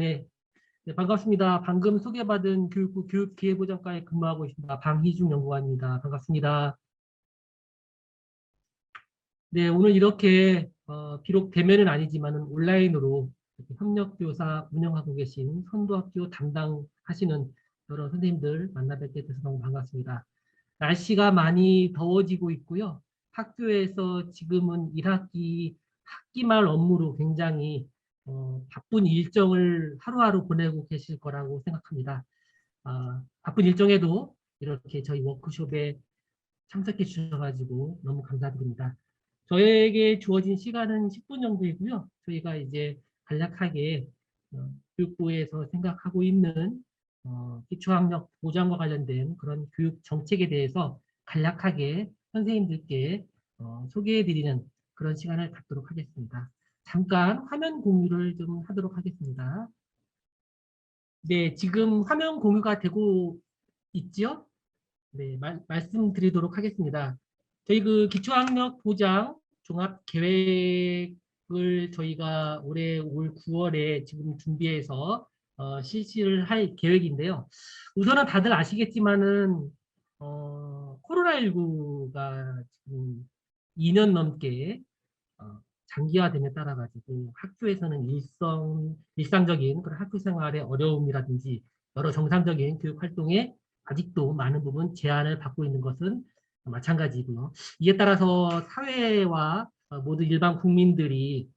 네. 네, 반갑습니다. 방금 소개받은 교육부 교육기회보장과에 근무하고 있습니다. 방희중 연구관입니다. 반갑습니다. 네, 오늘 이렇게 비록 대면은 아니지만은 온라인으로 이렇게 협력교사 운영하고 계신 선도학교 담당하시는 여러 선생님들 만나 뵙게 돼서 너무 반갑습니다. 날씨가 많이 더워지고 있고요. 학교에서 지금은 1학기 학기 말 업무로 굉장히 바쁜 일정을 하루하루 보내고 계실 거라고 생각합니다. 바쁜 일정에도 이렇게 저희 워크숍에 참석해 주셔가지고 너무 감사드립니다. 저에게 주어진 시간은 10분 정도이고요. 저희가 이제 간략하게 교육부에서 생각하고 있는 기초학력 보장과 관련된 그런 교육 정책에 대해서 간략하게 선생님들께 소개해드리는 그런 시간을 갖도록 하겠습니다. 잠깐 화면 공유를 좀 하도록 하겠습니다. 네, 지금 화면 공유가 되고 있죠? 네, 말씀드리도록 하겠습니다. 저희 그 기초학력 보장 종합 계획을 저희가 올해 올 9월에 지금 준비해서 실시를 할 계획인데요. 우선은 다들 아시겠지만은 코로나19가 지금 2년 넘게 장기화됨에 따라 가지고 학교에서는 일상적인 그런 학교 생활의 어려움이라든지 여러 정상적인 교육 활동에 아직도 많은 부분 제한을 받고 있는 것은 마찬가지고요. 이에 따라서 사회와 모든 일반 국민들이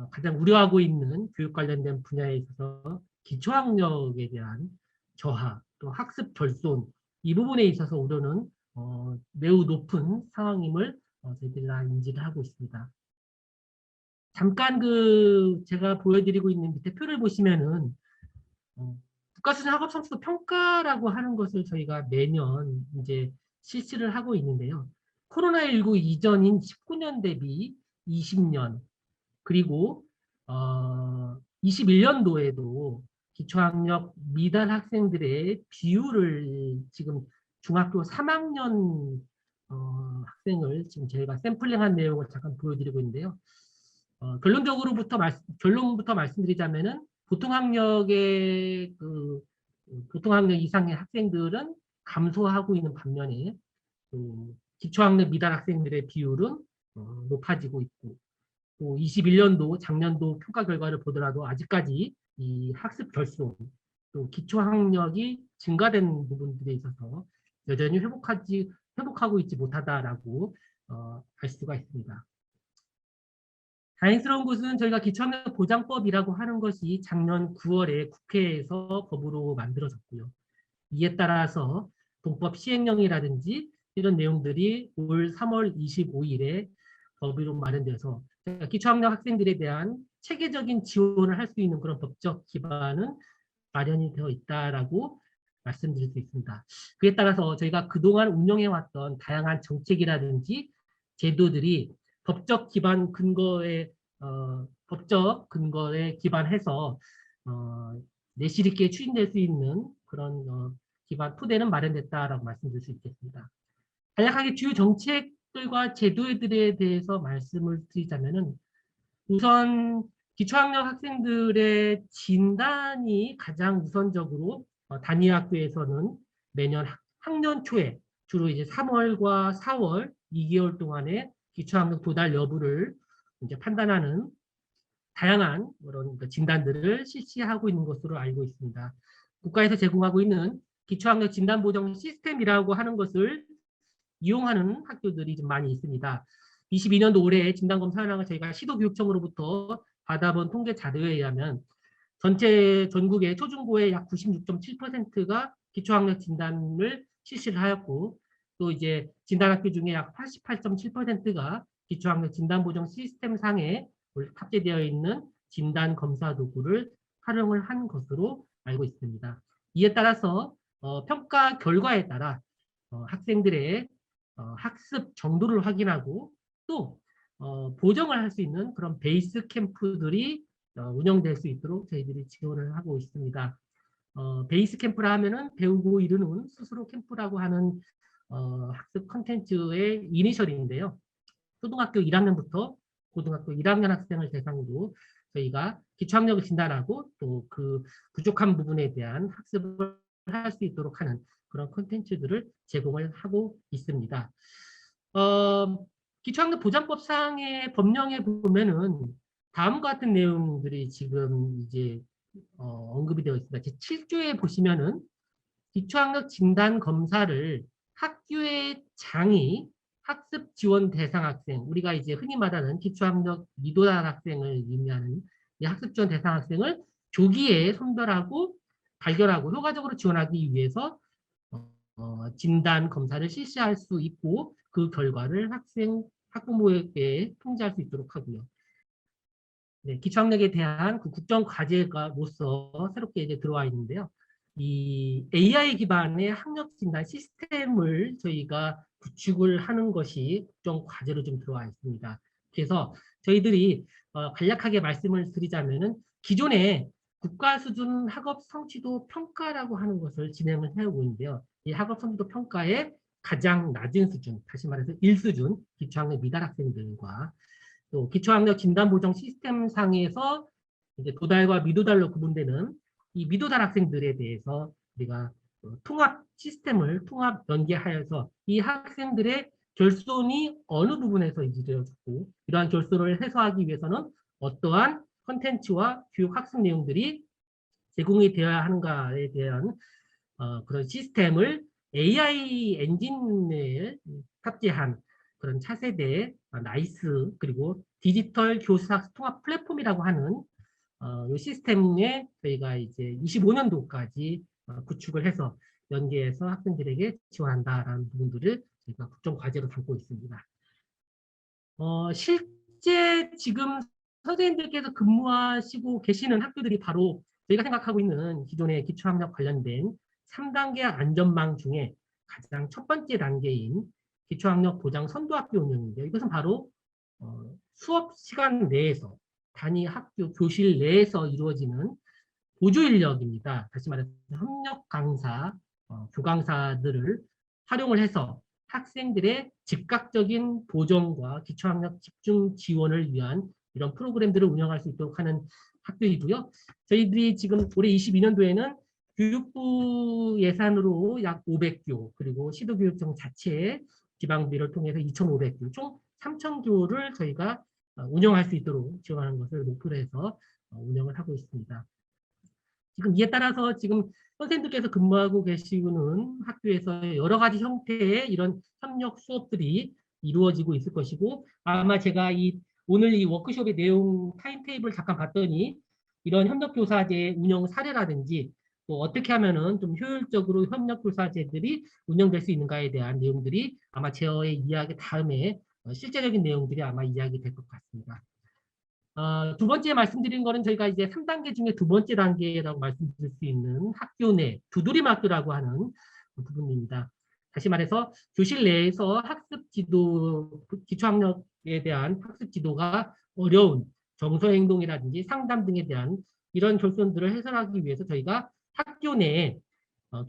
가장 우려하고 있는 교육 관련된 분야에 있어서 기초학력에 대한 저하, 또 학습 결손 이 부분에 있어서 우려는 매우 높은 상황임을 저희들이 다 인지를 하고 있습니다. 잠깐 제가 보여드리고 있는 밑에 표를 보시면은 국가수준학업성취도 평가라고 하는 것을 저희가 매년 이제 실시를 하고 있는데요. 코로나19 이전인 19년 대비 20년 그리고 21년도에도 기초학력 미달 학생들의 비율을 지금 중학교 3학년 학생을 지금 저희가 샘플링한 내용을 잠깐 보여드리고 있는데요. 결론부터 말씀드리자면은 보통학력 이상의 학생들은 감소하고 있는 반면에 기초학력 미달 학생들의 비율은 높아지고 있고 또 21년도 작년도 평가 결과를 보더라도 아직까지 이 학습 결손 또 기초학력이 증가된 부분들에 있어서 여전히 회복하고 있지 못하다라고 알 수가 있습니다. 다행스러운 것은 저희가 기초학력 보장법이라고 하는 것이 작년 9월에 국회에서 법으로 만들어졌고요. 이에 따라서 동법 시행령이라든지 이런 내용들이 올 3월 25일에 법으로 마련돼서 기초학력 학생들에 대한 체계적인 지원을 할 수 있는 그런 법적 기반은 마련이 되어 있다라고 말씀드릴 수 있습니다. 그에 따라서 저희가 그동안 운영해왔던 다양한 정책이라든지 제도들이 법적 근거에 기반해서 내실 있게 추진될 수 있는 그런 기반 토대는 마련됐다라고 말씀드릴 수 있겠습니다. 간략하게 주요 정책들과 제도들에 대해서 말씀을 드리자면은 우선 기초학력 학생들의 진단이 가장 우선적으로 단위 학교에서는 매년 학년 초에 주로 이제 3월과 4월 2개월 동안에 기초학력 도달 여부를 이제 판단하는 다양한 그런 진단들을 실시하고 있는 것으로 알고 있습니다. 국가에서 제공하고 있는 기초학력 진단보정 시스템이라고 하는 것을 이용하는 학교들이 좀 많이 있습니다. 22년도 올해 진단검사 현황을 저희가 시도교육청으로부터 받아본 통계 자료에 의하면 전체 전국의 초중고의 약 96.7%가 기초학력 진단을 실시를 하였고 또 이제 진단학교 중에 약 88.7%가 기초학력 진단보정 시스템 상에 탑재되어 있는 진단검사 도구를 활용을 한 것으로 알고 있습니다. 이에 따라서 평가 결과에 따라 학생들의 학습 정도를 확인하고 또 보정을 할 수 있는 그런 베이스 캠프들이 운영될 수 있도록 저희들이 지원을 하고 있습니다. 베이스 캠프라 하면은 배우고 이루는 스스로 캠프라고 하는 학습 컨텐츠의 이니셜인데요. 초등학교 1학년부터 고등학교 1학년 학생을 대상으로 저희가 기초학력을 진단하고 또 그 부족한 부분에 대한 학습을 할 수 있도록 하는 그런 콘텐츠들을 제공을 하고 있습니다. 기초학력 보장법상의 법령에 보면은 다음과 같은 내용들이 지금 이제 언급이 되어 있습니다. 제7조에 보시면은 기초학력 진단 검사를 학교의 장이 학습 지원 대상 학생, 우리가 이제 흔히 말하는 기초학력 미도달 학생을 의미하는 이 학습 지원 대상 학생을 조기에 선별하고 발견하고 효과적으로 지원하기 위해서 진단 검사를 실시할 수 있고 그 결과를 학부모에게 통지할 수 있도록 하고요. 네, 기초학력에 대한 그 국정 과제가로서 새롭게 이제 들어와 있는데요. 이 AI 기반의 학력 진단 시스템을 저희가 구축을 하는 것이 국정 과제로 좀 들어와 있습니다. 그래서 저희들이 간략하게 말씀을 드리자면은 기존에 국가 수준 학업 성취도 평가라고 하는 것을 진행을 해오고 있는데요. 이 학업 성취도 평가의 가장 낮은 수준, 다시 말해서 1수준 기초학력 미달 학생들과 또 기초학력 진단 보정 시스템 상에서 이제 도달과 미도달로 구분되는 이 미도달 학생들에 대해서 우리가 통합 시스템을 통합 연계하여서 이 학생들의 결손이 어느 부분에서 이루어졌고 이러한 결손을 해소하기 위해서는 어떠한 컨텐츠와 교육 학습 내용들이 제공이 되어야 하는가에 대한 그런 시스템을 AI 엔진에 탑재한 그런 차세대 나이스 그리고 디지털 교사 통합 플랫폼이라고 하는 이 시스템에 저희가 이제 25년도까지 구축을 해서 연계해서 학생들에게 지원한다라는 부분들을 저희가 국정 과제로 담고 있습니다. 실제 지금 선생님들께서 근무하시고 계시는 학교들이 바로 저희가 생각하고 있는 기존의 기초학력 관련된 3단계 안전망 중에 가장 첫 번째 단계인 기초학력 보장 선도학교 운영인데요. 이것은 바로 수업 시간 내에서 단위 학교 교실 내에서 이루어지는 보조 인력입니다. 다시 말해서 협력 강사, 교강사들을 활용을 해서 학생들의 즉각적인 보정과 기초학력 집중 지원을 위한 이런 프로그램들을 운영할 수 있도록 하는 학교이고요. 저희들이 지금 올해 22년도에는 교육부 예산으로 약 500교, 그리고 시도교육청 자체 지방비를 통해서 2,500교, 총 3,000교를 저희가 운영할 수 있도록 지원하는 것을 목표로 해서 운영을 하고 있습니다. 지금 이에 따라서 지금 선생님들께서 근무하고 계시는 학교에서 여러 가지 형태의 이런 협력 수업들이 이루어지고 있을 것이고 아마 제가 오늘 이 워크숍의 내용 타임테이블 잠깐 봤더니 이런 협력교사제 운영 사례라든지 또 어떻게 하면은 좀 효율적으로 협력교사제들이 운영될 수 있는가에 대한 내용들이 아마 저의 이야기 다음에 실제적인 내용들이 아마 이야기될 것 같습니다. 두 번째 말씀드린 거는 저희가 이제 3단계 중에 두 번째 단계라고 말씀드릴 수 있는 학교 내 두드림 학교라고 하는 부분입니다. 다시 말해서 교실 내에서 학습 지도, 기초학력에 대한 학습 지도가 어려운 정서 행동이라든지 상담 등에 대한 이런 결손들을 해결하기 위해서 저희가 학교 내에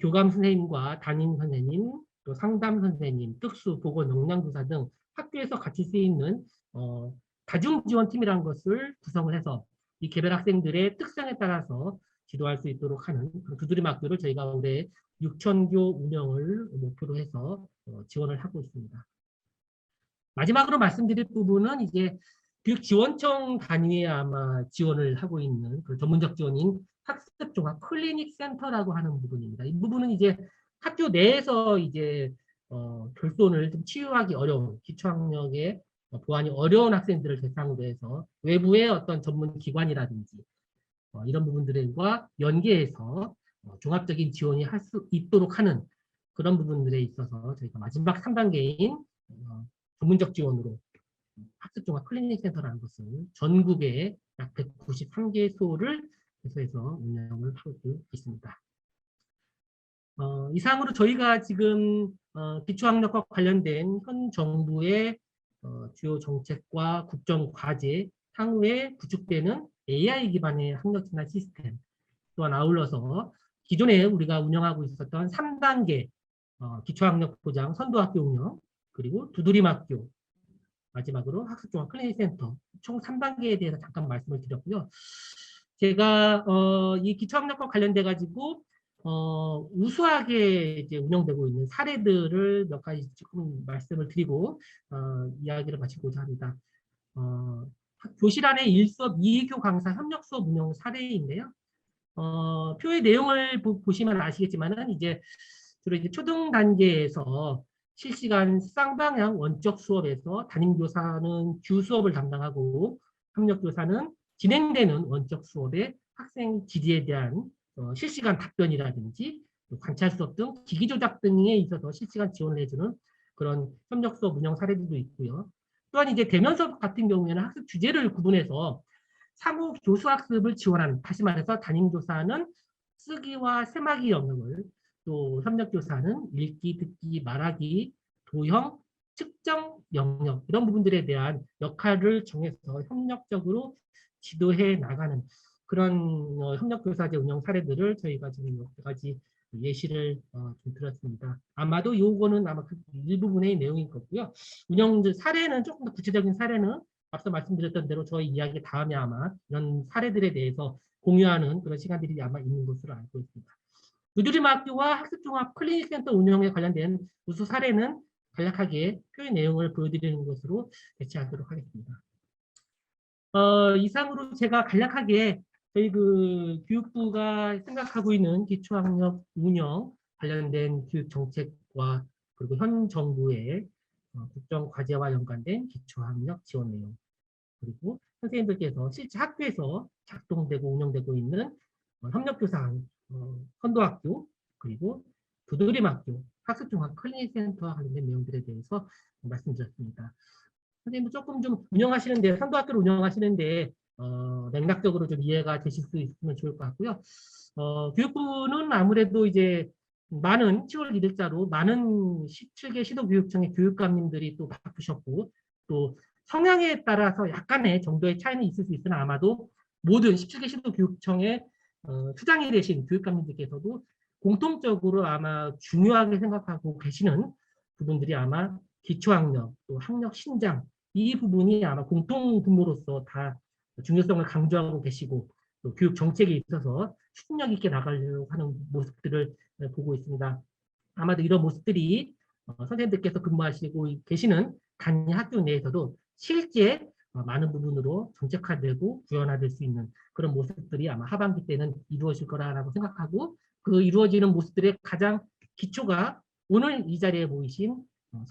교감 선생님과 담임 선생님, 또 상담 선생님, 특수, 보건, 역량교사 등 학교에서 같이 쓰이는 다중지원팀이라는 것을 구성을 해서 이 개별 학생들의 특성에 따라서 지도할 수 있도록 하는 두드림 학교를 저희가 올해 6,000교 운영을 목표로 해서 지원을 하고 있습니다. 마지막으로 말씀드릴 부분은 이제 교육지원청 단위에 아마 지원을 하고 있는 그 전문적 지원인 학습종합 클리닉 센터라고 하는 부분입니다. 이 부분은 이제 학교 내에서 이제 결손을 좀 치유하기 어려운 기초학력의 보완이 어려운 학생들을 대상으로 해서 외부의 어떤 전문 기관이라든지 이런 부분들과 연계해서 종합적인 지원이 할 수 있도록 하는 그런 부분들에 있어서 저희가 마지막 3단계인 전문적 지원으로 학습종합 클리닉 센터라는 것을 전국에 약 193개소를 개소해서 운영을 하고 있습니다. 이상으로 저희가 지금 기초학력과 관련된 현 정부의 주요 정책과 국정 과제, 향후에 구축되는 AI 기반의 학력 진단 시스템, 또한 아울러서 기존에 우리가 운영하고 있었던 3단계 기초학력 보장 선도학교 운영, 그리고 두드림 학교, 마지막으로 학습종합 클리닉센터 총 3단계에 대해서 잠깐 말씀을 드렸고요. 제가 이 기초학력과 관련돼 가지고 우수하게 이제 운영되고 있는 사례들을 몇 가지 조금 말씀을 드리고 이야기를 마치고자 합니다. 교실 안에 1수업 2교 강사 협력 수업 운영 사례인데요. 표의 내용을 보시면 아시겠지만은 이제 주로 이제 초등 단계에서 실시간 쌍방향 원격 수업에서 담임교사는 규 수업을 담당하고 협력교사는 진행되는 원격 수업에 학생 질의에 대한 실시간 답변이라든지 관찰 수업 등 기기 조작 등에 있어서 실시간 지원을 해주는 그런 협력 수업 운영 사례들도 있고요. 또한 이제 대면 수업 같은 경우에는 학습 주제를 구분해서 상호 교수 학습을 지원하는, 다시 말해서 담임교사는 쓰기와 세마기 영역을, 또 협력교사는 읽기, 듣기, 말하기, 도형, 측정 영역 이런 부분들에 대한 역할을 정해서 협력적으로 지도해 나가는 그런 협력교사제 운영 사례들을 저희가 지금 몇 가지 예시를 좀 들었습니다. 아마도 요거는 아마 그 일부분의 내용인 거고요. 운영 사례는 조금 더 구체적인 사례는 앞서 말씀드렸던 대로 저희 이야기 다음에 아마 이런 사례들에 대해서 공유하는 그런 시간들이 아마 있는 것으로 알고 있습니다. 두드림 학교와 학습종합 클리닉센터 운영에 관련된 우수 사례는 간략하게 표의 내용을 보여드리는 것으로 배치하도록 하겠습니다. 이상으로 제가 간략하게 저희 그 교육부가 생각하고 있는 기초학력 운영 관련된 교육 정책과 그리고 현 정부의 국정 과제와 연관된 기초학력 지원 내용, 그리고 선생님들께서 실제 학교에서 작동되고 운영되고 있는 협력교사 선도학교, 그리고 두드림학교, 학습종합 클리닉센터와 관련된 내용들에 대해서 말씀드렸습니다. 선생님도 조금 좀 운영하시는데, 선도학교를 운영하시는데 맥락적으로 좀 이해가 되실 수 있으면 좋을 것 같고요. 교육부는 아무래도 이제 많은 10월 1일자로 많은 17개 시도교육청의 교육감님들이 또 바쁘셨고, 또 성향에 따라서 약간의 정도의 차이는 있을 수 있으나 아마도 모든 17개 시도교육청의 수장이 되신 교육감님들께서도 공통적으로 아마 중요하게 생각하고 계시는 부분들이 아마 기초학력, 또 학력 신장, 이 부분이 아마 공통 분모로서 다 중요성을 강조하고 계시고, 또 교육 정책에 있어서 추진력 있게 나가려고 하는 모습들을 보고 있습니다. 아마도 이런 모습들이 선생님들께서 근무하시고 계시는 단위 학교 내에서도 실제 많은 부분으로 정책화되고 구현화될 수 있는 그런 모습들이 아마 하반기 때는 이루어질 거라고 생각하고, 그 이루어지는 모습들의 가장 기초가 오늘 이 자리에 모이신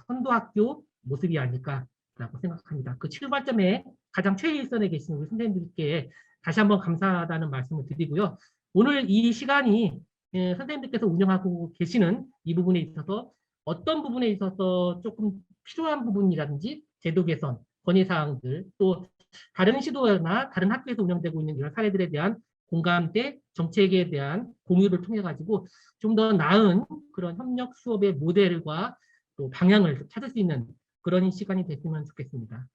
선도학교 모습이 아닐까라고 생각합니다. 그 출발점에 가장 최일선에 계신 우리 선생님들께 다시 한번 감사하다는 말씀을 드리고요. 오늘 이 시간이 선생님들께서 운영하고 계시는 이 부분에 있어서 어떤 부분에 있어서 조금 필요한 부분이라든지 제도 개선, 건의사항들, 또 다른 시도나 다른 학교에서 운영되고 있는 이런 사례들에 대한 공감대, 정책에 대한 공유를 통해 가지고 좀 더 나은 그런 협력 수업의 모델과 또 방향을 찾을 수 있는 그런 시간이 됐으면 좋겠습니다.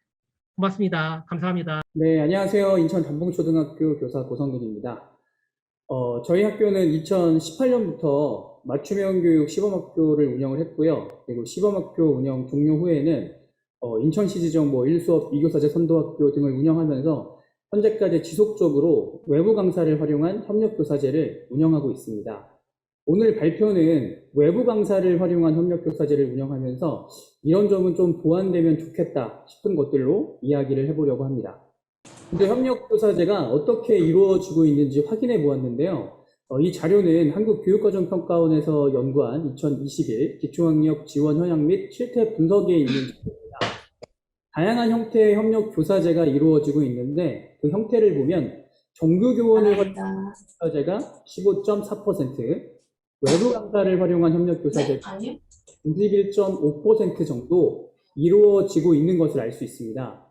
고맙습니다. 감사합니다. 네, 안녕하세요. 인천 단봉초등학교 교사 고성근입니다. 저희 학교는 2018년부터 맞춤형 교육 시범학교를 운영을 했고요. 그리고 시범학교 운영 종료 후에는 인천시 지정 1수업 2교사제 선도학교 등을 운영하면서 현재까지 지속적으로 외부 강사를 활용한 협력교사제를 운영하고 있습니다. 오늘 발표는 외부 강사를 활용한 협력교사제를 운영하면서 이런 점은 좀 보완되면 좋겠다 싶은 것들로 이야기를 해보려고 합니다. 근데 협력교사제가 어떻게 이루어지고 있는지 확인해 보았는데요. 이 자료는 한국교육과정평가원에서 연구한 2021 기초학력 지원 현황 및 실태 분석에 있는 자료입니다. 다양한 형태의 협력교사제가 이루어지고 있는데 그 형태를 보면 정규교원을 활용한 협력교사제가 15.4%, 외부 강사를 활용한 협력교사제가 91.5% 정도 이루어지고 있는 것을 알 수 있습니다.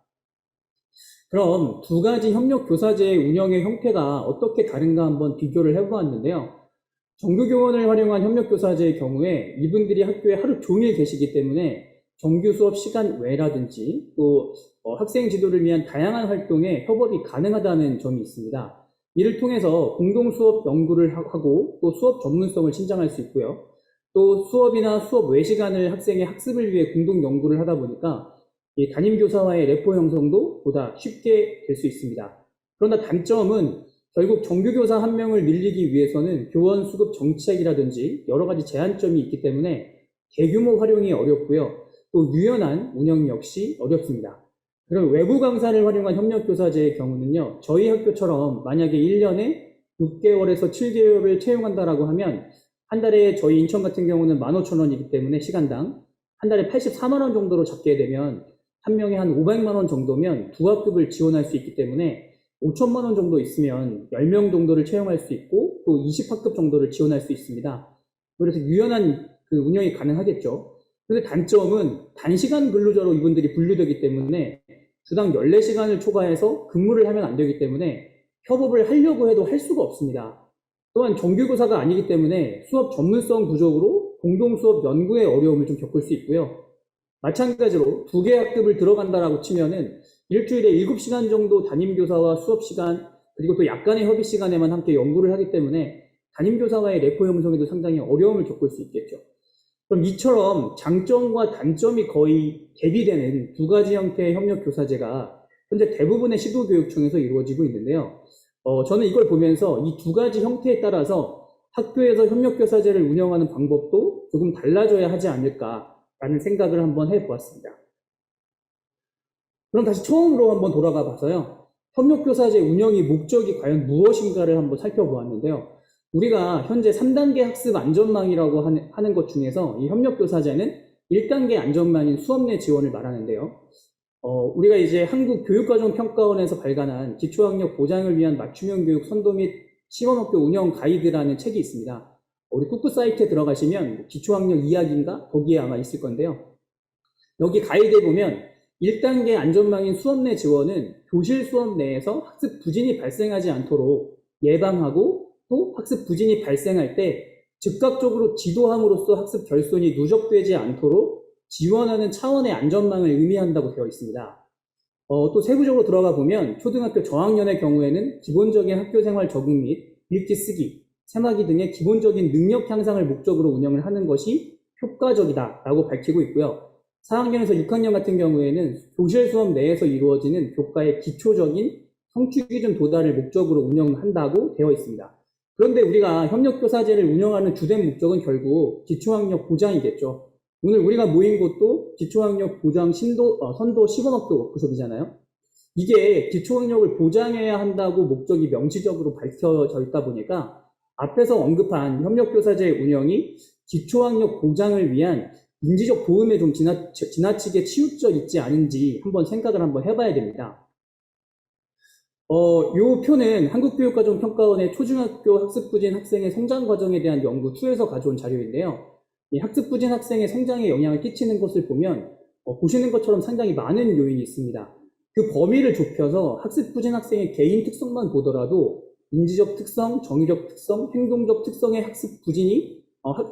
그럼 두 가지 협력교사제 운영의 형태가 어떻게 다른가 한번 비교를 해보았는데요. 정규교원을 활용한 협력교사제의 경우에 이분들이 학교에 하루 종일 계시기 때문에 정규 수업 시간 외라든지 또 학생 지도를 위한 다양한 활동에 협업이 가능하다는 점이 있습니다. 이를 통해서 공동 수업 연구를 하고 또 수업 전문성을 신장할 수 있고요. 또 수업이나 수업 외 시간을 학생의 학습을 위해 공동 연구를 하다 보니까 이 담임교사와의 레포 형성도 보다 쉽게 될 수 있습니다. 그러나 단점은 결국 정규교사 한 명을 늘리기 위해서는 교원 수급 정책이라든지 여러 가지 제한점이 있기 때문에 대규모 활용이 어렵고요. 또 유연한 운영 역시 어렵습니다. 그럼 외부 강사를 활용한 협력교사제의 경우는요. 저희 학교처럼 만약에 1년에 6개월에서 7개월을 채용한다라고 하면 한 달에 저희 인천 같은 경우는 15,000원이기 때문에 시간당 한 달에 84만 원 정도로 잡게 되면 한 명에 한 500만 원 정도면 두 학급을 지원할 수 있기 때문에 5천만 원 정도 있으면 10명 정도를 채용할 수 있고 또 20학급 정도를 지원할 수 있습니다. 그래서 유연한 그 운영이 가능하겠죠. 그런데 단점은 단시간 근로자로 이분들이 분류되기 때문에 주당 14시간을 초과해서 근무를 하면 안 되기 때문에 협업을 하려고 해도 할 수가 없습니다. 또한 정규교사가 아니기 때문에 수업 전문성 부족으로 공동수업 연구에 어려움을 좀 겪을 수 있고요. 마찬가지로 2개 학급을 들어간다라고 치면은 일주일에 7시간 정도 담임교사와 수업시간 그리고 또 약간의 협의시간에만 함께 연구를 하기 때문에 담임교사와의 레포 형성에도 상당히 어려움을 겪을 수 있겠죠. 그럼 이처럼 장점과 단점이 거의 대비되는 두 가지 형태의 협력교사제가 현재 대부분의 시도교육청에서 이루어지고 있는데요. 저는 이걸 보면서 이 두 가지 형태에 따라서 학교에서 협력교사제를 운영하는 방법도 조금 달라져야 하지 않을까라는 생각을 한번 해보았습니다. 그럼 다시 처음으로 한번 돌아가 봐서요. 협력교사제 운영의 목적이 과연 무엇인가를 한번 살펴보았는데요. 우리가 현재 3단계 학습 안전망이라고 하는 것 중에서 이 협력교사제는 1단계 안전망인 수업 내 지원을 말하는데요. 우리가 이제 한국교육과정평가원에서 발간한 기초학력 보장을 위한 맞춤형 교육 선도 및 시범학교 운영 가이드라는 책이 있습니다. 우리 쿠쿠 사이트에 들어가시면 기초학력 이야기인가? 거기에 아마 있을 건데요. 여기 가이드에 보면 1단계 안전망인 수업 내 지원은 교실 수업 내에서 학습 부진이 발생하지 않도록 예방하고 또 학습 부진이 발생할 때 즉각적으로 지도함으로써 학습 결손이 누적되지 않도록 지원하는 차원의 안전망을 의미한다고 되어 있습니다. 또 세부적으로 들어가 보면 초등학교 저학년의 경우에는 기본적인 학교생활 적응 및 읽기 쓰기, 세마기 등의 기본적인 능력 향상을 목적으로 운영을 하는 것이 효과적이다라고 밝히고 있고요. 4학년에서 6학년 같은 경우에는 교실 수업 내에서 이루어지는 교과의 기초적인 성취 기준 도달을 목적으로 운영한다고 되어 있습니다. 그런데 우리가 협력교사제를 운영하는 주된 목적은 결국 기초학력 보장이겠죠. 오늘 우리가 모인 곳도 기초학력 보장 선도 시범학교 워크숍이잖아요. 이게 기초학력을 보장해야 한다고 목적이 명시적으로 밝혀져 있다 보니까 앞에서 언급한 협력교사제 운영이 기초학력 보장을 위한 인지적 도움에 좀 지나치게 치우쳐 있지 않은지 한번 생각을 한번 해봐야 됩니다. 요 표는 한국교육과정평가원의 초중학교 학습부진 학생의 성장 과정에 대한 연구 2에서 가져온 자료인데요. 이 학습부진 학생의 성장에 영향을 끼치는 것을 보면 보시는 것처럼 상당히 많은 요인이 있습니다. 그 범위를 좁혀서 학습부진 학생의 개인 특성만 보더라도 인지적 특성, 정의적 특성, 행동적 특성의 학습부진이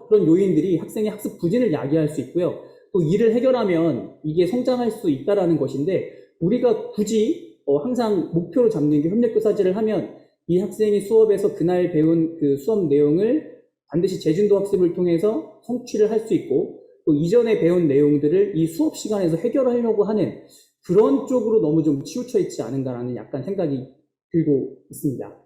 그런 요인들이 학생의 학습부진을 야기할 수 있고요. 또 이를 해결하면 이게 성장할 수 있다라는 것인데 우리가 굳이 항상 목표로 잡는 게 협력교사제를 하면 이 학생이 수업에서 그날 배운 그 수업 내용을 반드시 재진도 학습을 통해서 성취를 할 수 있고 또 이전에 배운 내용들을 이 수업 시간에서 해결하려고 하는 그런 쪽으로 너무 좀 치우쳐 있지 않은가라는 약간 생각이 들고 있습니다.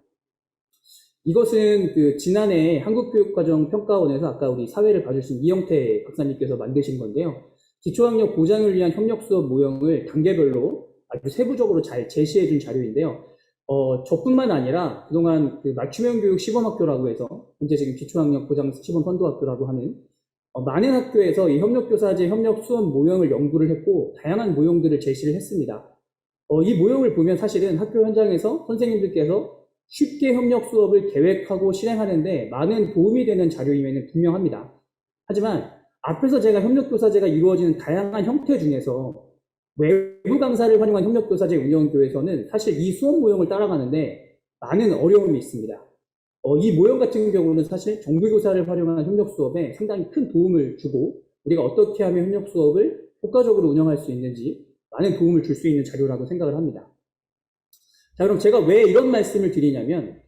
이것은 그 지난해 한국교육과정평가원에서 아까 우리 사회를 봐주신 이영태 박사님께서 만드신 건데요. 기초학력 보장을 위한 협력 수업 모형을 단계별로 아주 세부적으로 잘 제시해 준 자료인데요. 저뿐만 아니라 그동안 그 맞춤형 교육 시범학교라고 해서 현재 지금 기초학력 보장 시범 선도학교라고 하는 많은 학교에서 이 협력교사제 협력 수업 모형을 연구를 했고 다양한 모형들을 제시를 했습니다. 이 모형을 보면 사실은 학교 현장에서 선생님들께서 쉽게 협력 수업을 계획하고 실행하는데 많은 도움이 되는 자료임에는 분명합니다. 하지만 앞에서 제가 협력교사제가 이루어지는 다양한 형태 중에서 외부 강사를 활용한 협력교사제 운영교에서는 사실 이 수업 모형을 따라가는데 많은 어려움이 있습니다. 이 모형 같은 경우는 사실 정규교사를 활용한 협력 수업에 상당히 큰 도움을 주고 우리가 어떻게 하면 협력 수업을 효과적으로 운영할 수 있는지 많은 도움을 줄 수 있는 자료라고 생각을 합니다. 자, 그럼 제가 왜 이런 말씀을 드리냐면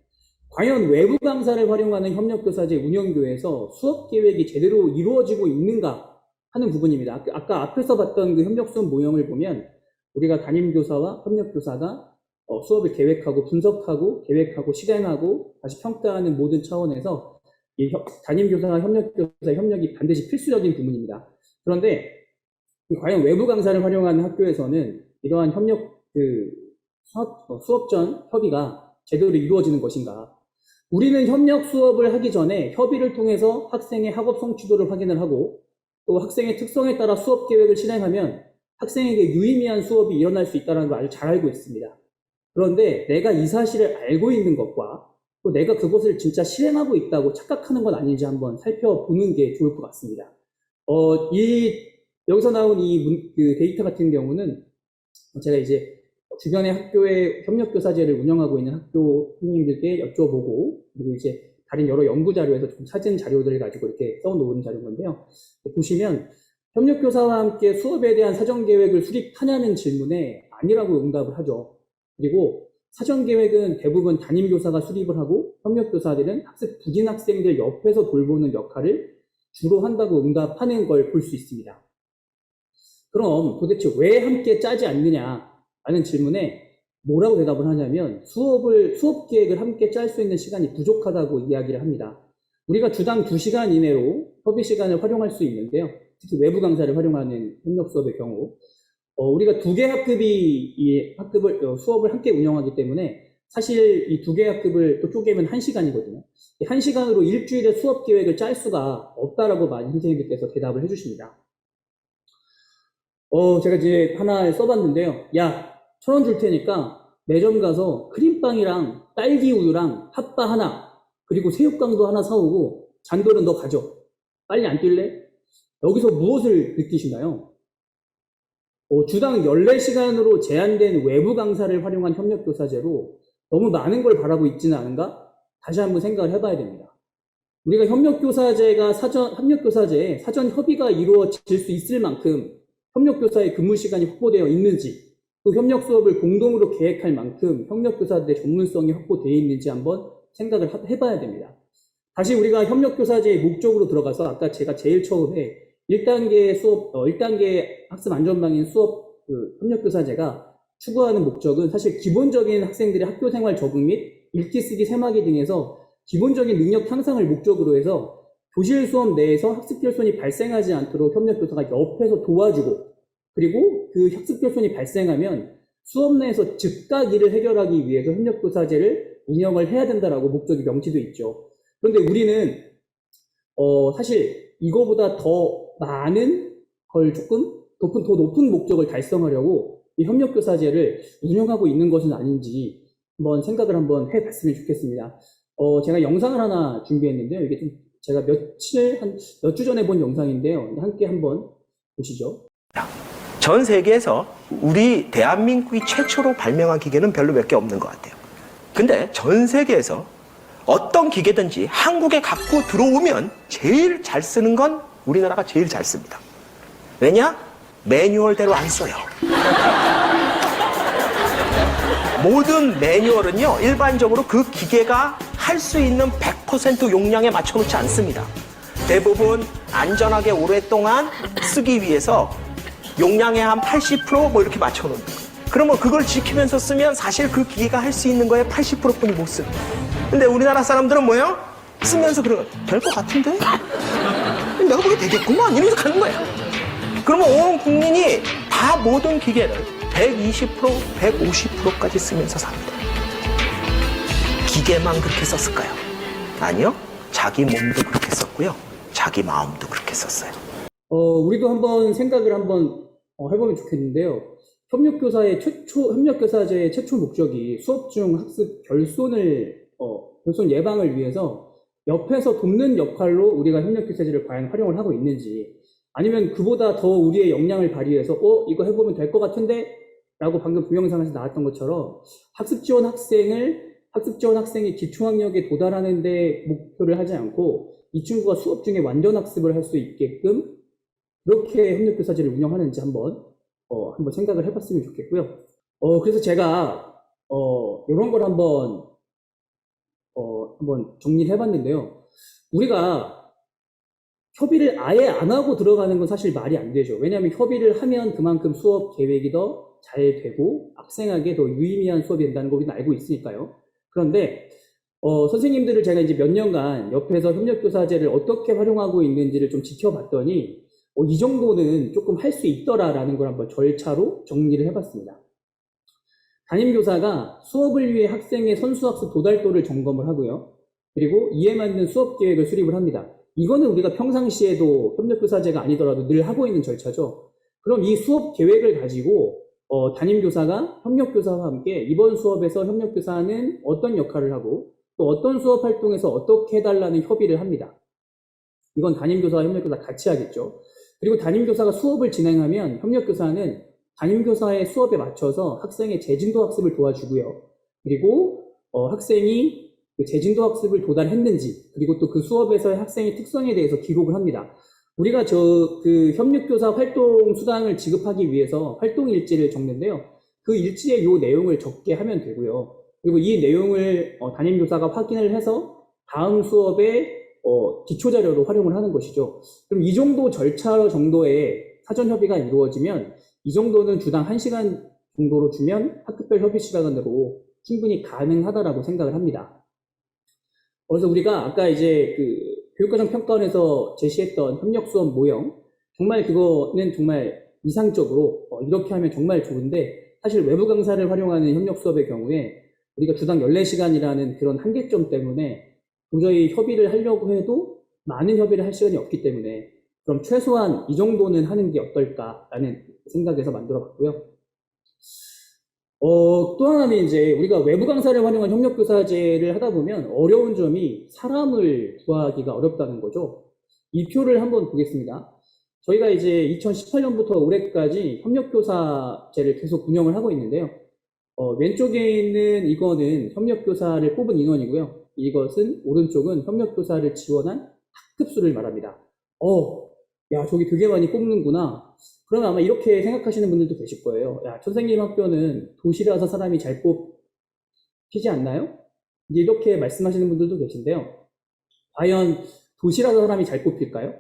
과연 외부 강사를 활용하는 협력교사제 운영교에서 수업 계획이 제대로 이루어지고 있는가 하는 부분입니다. 아까 앞에서 봤던 그 협력 수업 모형을 보면 우리가 담임교사와 협력교사가 수업을 계획하고 분석하고 계획하고 실행하고 다시 평가하는 모든 차원에서 이 담임교사와 협력교사의 협력이 반드시 필수적인 부분입니다. 그런데 과연 외부 강사를 활용하는 학교에서는 이러한 협력 수업 전 협의가 제대로 이루어지는 것인가? 우리는 협력 수업을 하기 전에 협의를 통해서 학생의 학업 성취도를 확인을 하고 또 학생의 특성에 따라 수업 계획을 실행하면 학생에게 유의미한 수업이 일어날 수 있다는 걸 아주 잘 알고 있습니다. 그런데 내가 이 사실을 알고 있는 것과 또 내가 그것을 진짜 실행하고 있다고 착각하는 건 아닌지 한번 살펴보는 게 좋을 것 같습니다. 여기서 나온 그 데이터 같은 경우는 제가 이제 주변의 학교의 협력교사제를 운영하고 있는 학교 선생님들께 여쭤보고 그리고 이제 다른 여러 연구 자료에서 좀 찾은 자료들을 가지고 이렇게 써놓은 자료인 건데요. 보시면 협력교사와 함께 수업에 대한 사전계획을 수립하냐는 질문에 아니라고 응답을 하죠. 그리고 사전계획은 대부분 담임교사가 수립을 하고 협력교사들은 학습 부진 학생들 옆에서 돌보는 역할을 주로 한다고 응답하는 걸 볼 수 있습니다. 그럼 도대체 왜 함께 짜지 않느냐라는 질문에 뭐라고 대답을 하냐면 수업 계획을 함께 짤 수 있는 시간이 부족하다고 이야기를 합니다. 우리가 주당 2시간 이내로 협의 시간을 활용할 수 있는데요. 특히 외부 강사를 활용하는 협력 수업의 경우 우리가 2개 학급이 수업을 함께 운영하기 때문에 사실 이 2개 학급을 또 쪼개면 1시간이거든요. 1시간으로 일주일에 수업 계획을 짤 수가 없다라고 많은 선생님들께서 대답을 해주십니다. 제가 이제 하나 써봤는데요. 야, 1,000원 줄 테니까 매점 가서 크림빵이랑 딸기 우유랑 핫바 하나, 그리고 새우깡도 하나 사오고 잔돈은 너 가져. 빨리 안 뛸래? 여기서 무엇을 느끼시나요? 주당 14시간으로 제한된 외부 강사를 활용한 협력교사제로 너무 많은 걸 바라고 있지는 않은가? 다시 한번 생각을 해봐야 됩니다. 우리가 협력교사제에 사전 협의가 이루어질 수 있을 만큼 협력교사의 근무 시간이 확보되어 있는지, 또 협력 수업을 공동으로 계획할 만큼 협력교사들의 전문성이 확보되어 있는지 한번 생각을 해봐야 됩니다. 다시 우리가 협력교사제의 목적으로 들어가서 아까 제가 제일 처음에 1단계 수업, 1단계 학습 안전망인 수업 협력교사제가 추구하는 목적은 사실 기본적인 학생들의 학교 생활 적응 및 읽기, 쓰기, 세마기 등에서 기본적인 능력 향상을 목적으로 해서 교실 수업 내에서 학습 결손이 발생하지 않도록 협력교사가 옆에서 도와주고, 그리고 그 학습 결손이 발생하면 수업 내에서 즉각 이를 해결하기 위해서 협력교사제를 운영을 해야 된다라고 목적이 명시되어 있죠. 그런데 우리는 사실 이거보다 더 많은 걸 조금 더 높은 목적을 달성하려고 이 협력교사제를 운영하고 있는 것은 아닌지 한번 생각을 한번 해봤으면 좋겠습니다. 제가 영상을 하나 준비했는데요. 이게 좀 제가 몇 주 전에 본 영상인데요. 함께 한번 보시죠. 전 세계에서 우리 대한민국이 최초로 발명한 기계는 별로 몇 개 없는 것 같아요. 근데 전 세계에서 어떤 기계든지 한국에 갖고 들어오면 제일 잘 쓰는 건 우리나라가 제일 잘 씁니다. 왜냐? 매뉴얼대로 안 써요. 모든 매뉴얼은요, 일반적으로 그 기계가 할 수 있는 100% 용량에 맞춰놓지 않습니다. 대부분 안전하게 오랫동안 쓰기 위해서 용량의 한 80% 이렇게 맞춰놓는 거예요. 그러면 그걸 지키면서 쓰면 사실 그 기계가 할 수 있는 거에 80%뿐이 못 씁니다. 근데 우리나라 사람들은 뭐예요? 쓰면서 그런 거, 될 것 같은데? 내가 보기 되겠구만, 이러면서 가는 거예요. 그러면 온 국민이 다 모든 기계를 120%, 150%까지 쓰면서 삽니다. 기계만 그렇게 썼을까요? 아니요. 자기 몸도 그렇게 썼고요. 자기 마음도 그렇게 썼어요. 우리도 한번 생각을 해보면 좋겠는데요. 협력교사제의 최초 목적이 수업 중 학습 결손 예방을 위해서 옆에서 돕는 역할로 우리가 협력교사제를 과연 활용을 하고 있는지, 아니면 그보다 더 우리의 역량을 발휘해서 이거 해보면 될 것 같은데? 라고 방금 동영상에서 나왔던 것처럼 학습 지원 학생이 기초학력에 도달하는 데 목표를 하지 않고 이 친구가 수업 중에 완전 학습을 할 수 있게끔 그렇게 협력교사제를 운영하는지 한번 생각을 해봤으면 좋겠고요. 그래서 제가 이런 걸 한번 정리를 해봤는데요. 우리가 협의를 아예 안 하고 들어가는 건 사실 말이 안 되죠. 왜냐하면 협의를 하면 그만큼 수업 계획이 더 잘 되고 학생에게 더 유의미한 수업이 된다는 거 우리는 알고 있으니까요. 그런데 선생님들을 제가 이제 몇 년간 옆에서 협력교사제를 어떻게 활용하고 있는지를 좀 지켜봤더니 이 정도는 조금 할 수 있더라라는 걸 한번 절차로 정리를 해봤습니다. 담임교사가 수업을 위해 학생의 선수학습 도달도를 점검을 하고요. 그리고 이에 맞는 수업 계획을 수립을 합니다. 이거는 우리가 평상시에도 협력교사제가 아니더라도 늘 하고 있는 절차죠. 그럼 이 수업 계획을 가지고 담임교사가 협력교사와 함께 이번 수업에서 협력교사는 어떤 역할을 하고 또 어떤 수업 활동에서 어떻게 해달라는 협의를 합니다. 이건 담임교사와 협력교사 같이 하겠죠. 그리고 담임교사가 수업을 진행하면 협력교사는 담임교사의 수업에 맞춰서 학생의 재진도 학습을 도와주고요. 그리고 학생이 그 재진도 학습을 도달했는지 그리고 또 그 수업에서의 학생의 특성에 대해서 기록을 합니다. 우리가 그 협력교사 활동 수당을 지급하기 위해서 활동 일지를 적는데요. 그 일지에 이 내용을 적게 하면 되고요. 그리고 이 내용을 담임교사가 확인을 해서 다음 수업에 기초자료로 활용을 하는 것이죠. 그럼 이 정도 절차 정도의 사전 협의가 이루어지면 이 정도는 주당 1시간 정도로 주면 학급별 협의 시간으로 충분히 가능하다라고 생각을 합니다. 그래서 우리가 아까 이제 그 교육과정 평가원에서 제시했던 협력 수업 모형, 정말 그거는 정말 이상적으로 이렇게 하면 정말 좋은데 사실 외부 강사를 활용하는 협력 수업의 경우에 우리가 주당 14시간이라는 그런 한계점 때문에 도저히 협의를 하려고 해도 많은 협의를 할 시간이 없기 때문에 그럼 최소한 이 정도는 하는 게 어떨까라는 생각에서 만들어 봤고요. 또 하나는 이제 우리가 외부 강사를 활용한 협력교사제를 하다 보면 어려운 점이 사람을 구하기가 어렵다는 거죠. 이 표를 한번 보겠습니다. 저희가 이제 2018년부터 올해까지 협력교사제를 계속 운영을 하고 있는데요. 왼쪽에 있는 이거는 협력교사를 뽑은 인원이고요. 이것은 오른쪽은 협력교사를 지원한 학급수를 말합니다. 야, 저기 되게 많이 뽑는구나. 그러면 아마 이렇게 생각하시는 분들도 계실 거예요. 야, 선생님 학교는 도시라서 사람이 잘 뽑히지 않나요? 이제 이렇게 말씀하시는 분들도 계신데요. 과연 도시라서 사람이 잘 뽑힐까요?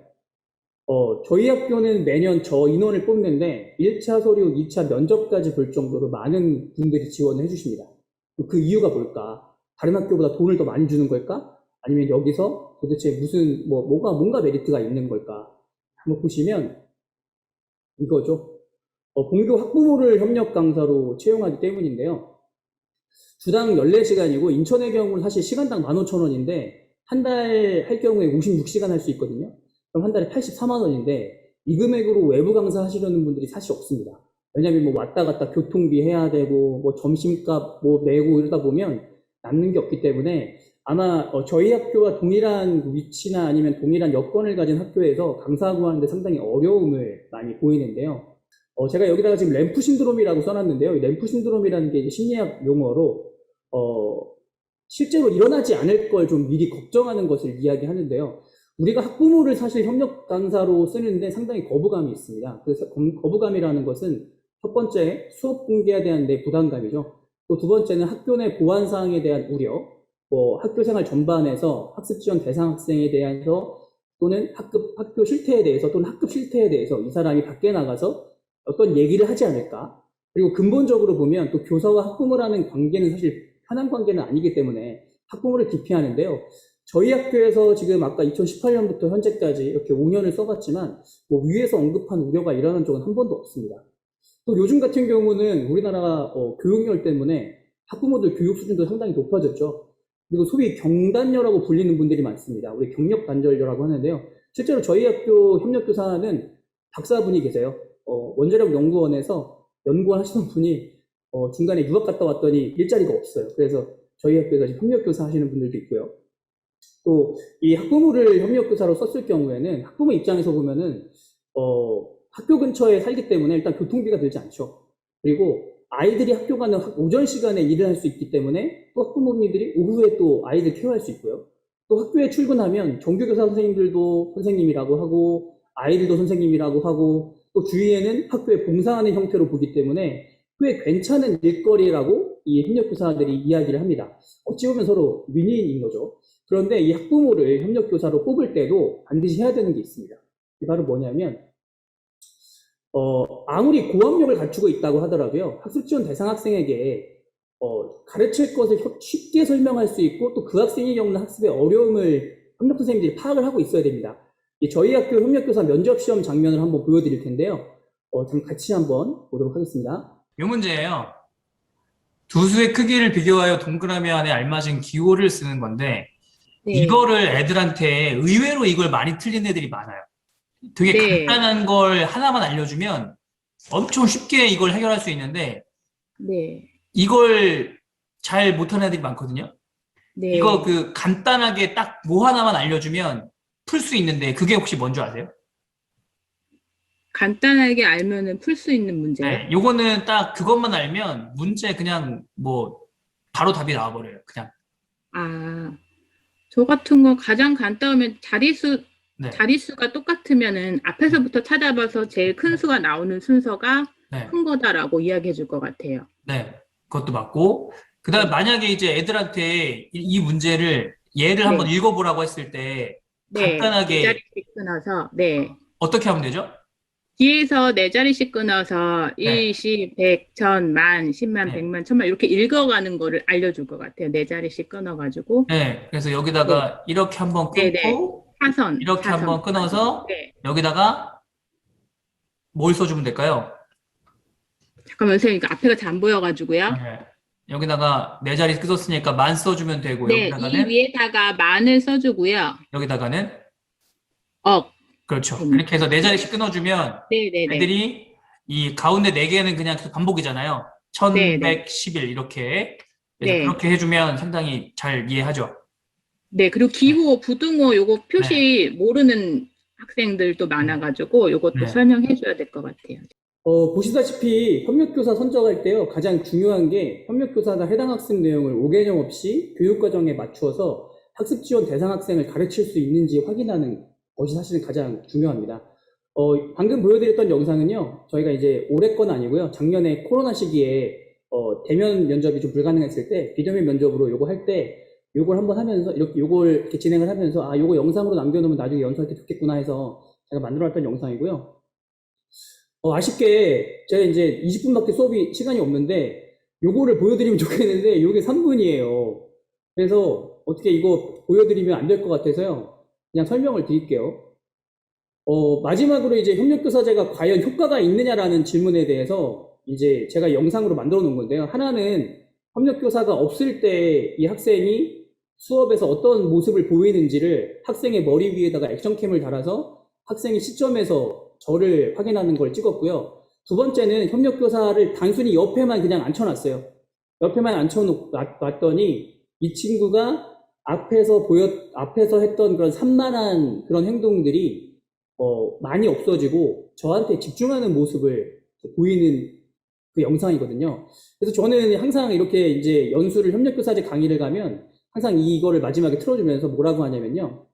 저희 학교는 매년 저 인원을 뽑는데 1차 서류, 2차 면접까지 볼 정도로 많은 분들이 지원을 해주십니다. 그 이유가 뭘까? 다른 학교보다 돈을 더 많이 주는 걸까? 아니면 여기서 도대체 무슨 뭔가 메리트가 있는 걸까? 한번 보시면 이거죠. 본교 학부모를 협력 강사로 채용하기 때문인데요. 주당 14시간이고 인천의 경우는 사실 시간당 15,000원인데 한 달 할 경우에 56시간 할 수 있거든요. 그럼 한 달에 84만 원인데 이 금액으로 외부 강사 하시려는 분들이 사실 없습니다. 왜냐면 왔다 갔다 교통비 해야 되고 점심값 내고 이러다 보면 남는 게 없기 때문에 아마 저희 학교와 동일한 위치나 아니면 동일한 여건을 가진 학교에서 강사 구하는데 상당히 어려움을 많이 보이는데요. 제가 여기다가 지금 램프 신드롬이라고 써놨는데요. 이 램프 신드롬이라는 게 이제 심리학 용어로 실제로 일어나지 않을 걸 좀 미리 걱정하는 것을 이야기하는데요. 우리가 학부모를 사실 협력 강사로 쓰는데 상당히 거부감이 있습니다. 그래서 거부감이라는 것은 첫 번째 수업 공개에 대한 내 부담감이죠. 또 두 번째는 학교 내 보안 사항에 대한 우려, 학교 생활 전반에서 학습 지원 대상 학생에 대해서 또는 학교 실태에 대해서 또는 학급 실태에 대해서 이 사람이 밖에 나가서 어떤 얘기를 하지 않을까. 그리고 근본적으로 보면 또 교사와 학부모라는 관계는 사실 편한 관계는 아니기 때문에 학부모를 기피하는데요. 저희 학교에서 지금 아까 2018년부터 현재까지 이렇게 5년을 써봤지만 위에서 언급한 우려가 일어난 적은 한 번도 없습니다. 또 요즘 같은 경우는 우리나라가 교육열 때문에 학부모들 교육 수준도 상당히 높아졌죠. 그리고 소위 경단녀라고 불리는 분들이 많습니다. 우리 경력단절녀라고 하는데요. 실제로 저희 학교 협력교사는 박사분이 계세요. 원자력 연구원에서 연구하시는 분이 중간에 유학 갔다 왔더니 일자리가 없어요. 그래서 저희 학교에서 지금 협력교사 하시는 분들도 있고요. 또 이 학부모를 협력교사로 썼을 경우에는 학부모 입장에서 보면은 학교 근처에 살기 때문에 일단 교통비가 들지 않죠. 그리고 아이들이 학교 가는 오전 시간에 일을 할 수 있기 때문에 또 학부모님들이 오후에 또 아이들 케어할 수 있고요. 또 학교에 출근하면 정규교사 선생님들도 선생님이라고 하고 아이들도 선생님이라고 하고 또 주위에는 학교에 봉사하는 형태로 보기 때문에 꽤 괜찮은 일거리라고 이 협력교사들이 이야기를 합니다. 어찌 보면 서로 윈윈인 거죠. 그런데 이 학부모를 협력교사로 뽑을 때도 반드시 해야 되는 게 있습니다. 그게 바로 뭐냐면 아무리 고학력을 갖추고 있다고 하더라도요, 학습 지원 대상 학생에게 가르칠 것을 쉽게 설명할 수 있고 또 그 학생이 겪는 학습의 어려움을 협력 선생님들이 파악을 하고 있어야 됩니다. 저희 학교 협력교사 면접 시험 장면을 한번 보여드릴 텐데요. 좀 같이 한번 보도록 하겠습니다. 이 문제예요. 두 수의 크기를 비교하여 동그라미 안에 알맞은 기호를 쓰는 건데 네. 이거를 애들한테 의외로 이걸 많이 틀린 애들이 많아요. 되게 네. 간단한 걸 하나만 알려주면 엄청 쉽게 이걸 해결할 수 있는데 네. 이걸 잘 못하는 애들이 많거든요. 네. 이거 그 간단하게 딱 뭐 하나만 알려주면 풀 수 있는데 그게 혹시 뭔지 아세요? 간단하게 알면은 풀 수 있는 문제요. 네, 요거는 딱 그것만 알면 문제 그냥 뭐 바로 답이 나와버려요. 그냥. 아, 저 같은 거 가장 간단하면 네. 자릿수가 똑같으면은 앞에서부터 찾아봐서 제일 큰 수가 나오는 순서가 네. 큰 거다라고 이야기해 줄 것 같아요. 네. 그것도 맞고. 그 다음에 만약에 이제 애들한테 이 문제를 예를 한번 읽어보라고 했을 때 네. 간단하게 네 자리씩 끊어서, 네. 어떻게 하면 되죠? 뒤에서 네 자리씩 끊어서 네. 1, 10, 100, 1000, 만, 10만, 네. 100만, 1000만 이렇게 읽어가는 거를 알려줄 것 같아요. 네 자리씩 끊어가지고. 네. 그래서 여기다가 이렇게 한번 네, 끊고 사선. 이렇게 사선. 한번 끊어서 네. 여기다가 뭘 써주면 될까요? 잠깐만, 선생님, 이거 앞에가 잘 안 보여가지고요. 네. 여기다가 네 자리 끊었으니까 만 써주면 되고 네, 이 여기다가는 위에다가 만을 써주고요. 여기다가는 억. 그렇죠. 그렇게 해서 네 자리씩 끊어주면 네네네. 애들이 이 가운데 네 개는 그냥 계속 반복이잖아요. 1111 이렇게. 그래서 네. 그렇게 해주면 상당히 잘 이해하죠. 네, 그리고 기호, 부등호 요거 표시 모르는 학생들도 많아가지고 요것도 네. 설명해줘야 될 것 같아요. 보시다시피 협력교사 선정할 때요, 가장 중요한 게 협력교사가 해당 학습 내용을 오개념 없이 교육과정에 맞추어서 학습 지원 대상 학생을 가르칠 수 있는지 확인하는 것이 사실은 가장 중요합니다. 방금 보여드렸던 영상은요, 저희가 이제 올해 건 아니고요, 작년에 코로나 시기에 대면 면접이 좀 불가능했을 때 비대면 면접으로 요거 할 때 요걸 한번 하면서 요걸 이렇게 진행을 하면서 요거 영상으로 남겨놓으면 나중에 연수할 때 좋겠구나 해서 제가 만들어놨던 영상이고요. 아쉽게 제가 이제 20분밖에 수업이 시간이 없는데 요거를 보여드리면 좋겠는데 요게 3분이에요. 그래서 어떻게 이거 보여드리면 안 될 것 같아서요. 그냥 설명을 드릴게요. 마지막으로 이제 협력교사제가 과연 효과가 있느냐라는 질문에 대해서 이제 제가 영상으로 만들어 놓은 건데요. 하나는 협력교사가 없을 때 이 학생이 수업에서 어떤 모습을 보이는지를 학생의 머리 위에다가 액션캠을 달아서 학생이 시점에서 저를 확인하는 걸 찍었고요. 두 번째는 협력교사를 단순히 옆에만 그냥 앉혀놨어요. 옆에만 앉혀놨더니 이 친구가 앞에서 했던 그런 산만한 그런 행동들이 많이 없어지고 저한테 집중하는 모습을 보이는 그 영상이거든요. 그래서 저는 항상 이렇게 이제 연수를 협력교사제 강의를 가면 항상 이거를 마지막에 틀어주면서 뭐라고 하냐면요.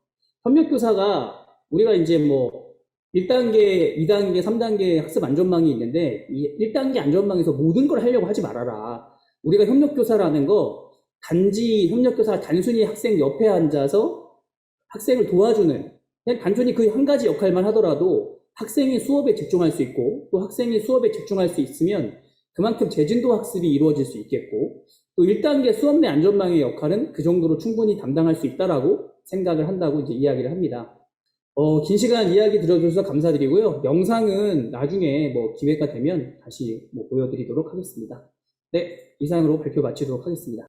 협력교사가 우리가 이제 뭐 1단계, 2단계, 3단계 학습 안전망이 있는데 이 1단계 안전망에서 모든 걸 하려고 하지 말아라. 우리가 협력교사라는 거 단지 협력교사가 단순히 학생 옆에 앉아서 학생을 도와주는 그냥 단순히 그 한 가지 역할만 하더라도 학생이 수업에 집중할 수 있고 또 학생이 수업에 집중할 수 있으면 그만큼 재진도 학습이 이루어질 수 있겠고 또 1단계 수업 내 안전망의 역할은 그 정도로 충분히 담당할 수 있다라고 생각을 한다고 이제 이야기를 합니다. 긴 시간 이야기 들어주셔서 감사드리고요. 영상은 나중에 뭐 기회가 되면 다시 뭐 보여드리도록 하겠습니다. 네, 이상으로 발표 마치도록 하겠습니다.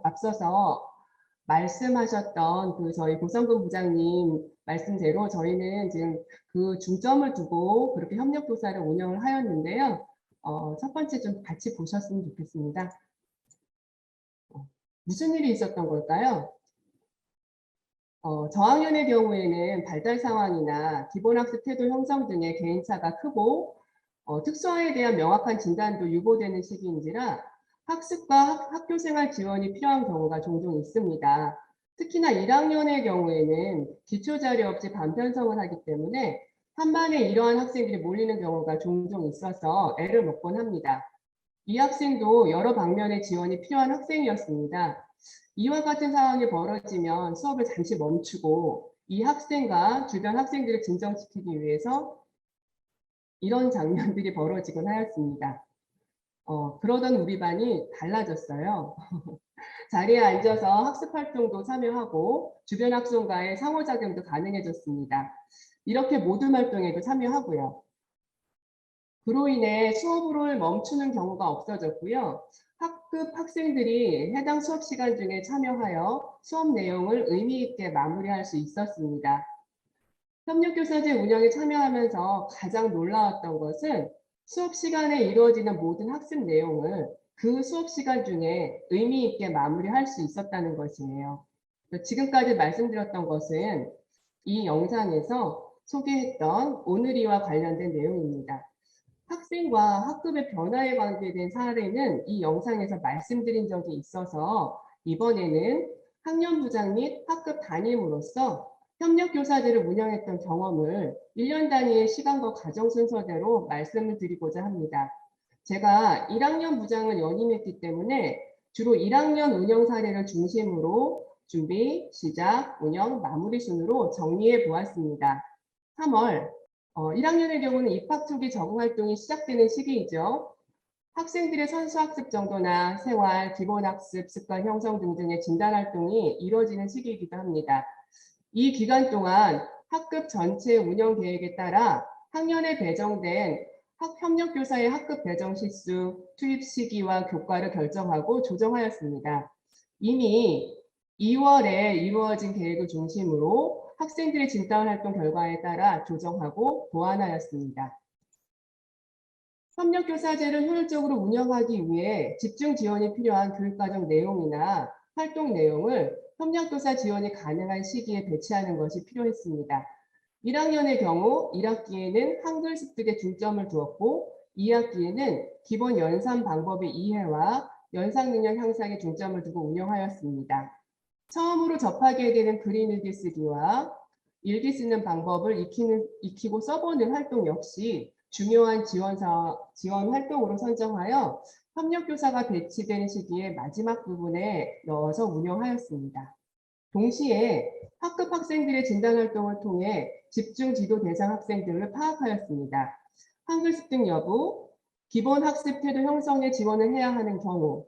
앞서서 말씀하셨던 그 저희 고성근 부장님 말씀대로 저희는 지금 그 중점을 두고 그렇게 협력교사를 운영을 하였는데요. 첫 번째 좀 같이 보셨으면 좋겠습니다. 무슨 일이 있었던 걸까요? 저학년의 경우에는 발달 상황이나 기본학습 태도 형성 등의 개인차가 크고 특수화에 대한 명확한 진단도 유보되는 시기인지라 학습과 학교 생활 지원이 필요한 경우가 종종 있습니다. 특히나 1학년의 경우에는 기초자료 없이 반편성을 하기 때문에 한 반에 이러한 학생들이 몰리는 경우가 종종 있어서 애를 먹곤 합니다. 이 학생도 여러 방면의 지원이 필요한 학생이었습니다. 이와 같은 상황이 벌어지면 수업을 잠시 멈추고 이 학생과 주변 학생들을 진정시키기 위해서 이런 장면들이 벌어지곤 하였습니다. 그러던 우리 반이 달라졌어요. 자리에 앉아서 학습 활동도 참여하고 주변 학생과의 상호작용도 가능해졌습니다. 이렇게 모든 활동에도 참여하고요. 그로 인해 수업을 멈추는 경우가 없어졌고요. 학급 학생들이 해당 수업 시간 중에 참여하여 수업 내용을 의미 있게 마무리할 수 있었습니다. 협력교사제 운영에 참여하면서 가장 놀라웠던 것은 수업 시간에 이루어지는 모든 학습 내용을 그 수업 시간 중에 의미 있게 마무리할 수 있었다는 것이에요. 지금까지 말씀드렸던 것은 이 영상에서 소개했던 오늘이와 관련된 내용입니다. 학생과 학급의 변화에 관계된 사례는 이 영상에서 말씀드린 적이 있어서 이번에는 학년부장 및 학급 담임으로서 협력교사제를 운영했던 경험을 1년 단위의 시간과 과정 순서대로 말씀을 드리고자 합니다. 제가 1학년 부장을 연임했기 때문에 주로 1학년 운영 사례를 중심으로 준비, 시작, 운영, 마무리 순으로 정리해 보았습니다. 3월 1학년의 경우는 입학 초기 적응 활동이 시작되는 시기이죠. 학생들의 선수학습 정도나 생활, 기본학습, 습관 형성 등등의 진단 활동이 이루어지는 시기이기도 합니다. 이 기간 동안 학급 전체 운영 계획에 따라 학년에 배정된 협력교사의 학급 배정 실수, 투입 시기와 교과를 결정하고 조정하였습니다. 이미 2월에 이루어진 계획을 중심으로 학생들의 진단 활동 결과에 따라 조정하고 보완하였습니다. 협력교사제를 효율적으로 운영하기 위해 집중 지원이 필요한 교육과정 내용이나 활동 내용을 협력교사 지원이 가능한 시기에 배치하는 것이 필요했습니다. 1학년의 경우 1학기에는 한글 습득에 중점을 두었고 2학기에는 기본 연산 방법의 이해와 연상 능력 향상에 중점을 두고 운영하였습니다. 처음으로 접하게 되는 그림 일기 쓰기와 일기 쓰는 방법을 익히고 써보는 활동 역시 중요한 지원 활동으로 선정하여 협력교사가 배치되는 시기에 마지막 부분에 넣어서 운영하였습니다. 동시에 학급 학생들의 진단 활동을 통해 집중 지도 대상 학생들을 파악하였습니다. 한글 습득 여부, 기본 학습 태도 형성에 지원을 해야 하는 경우,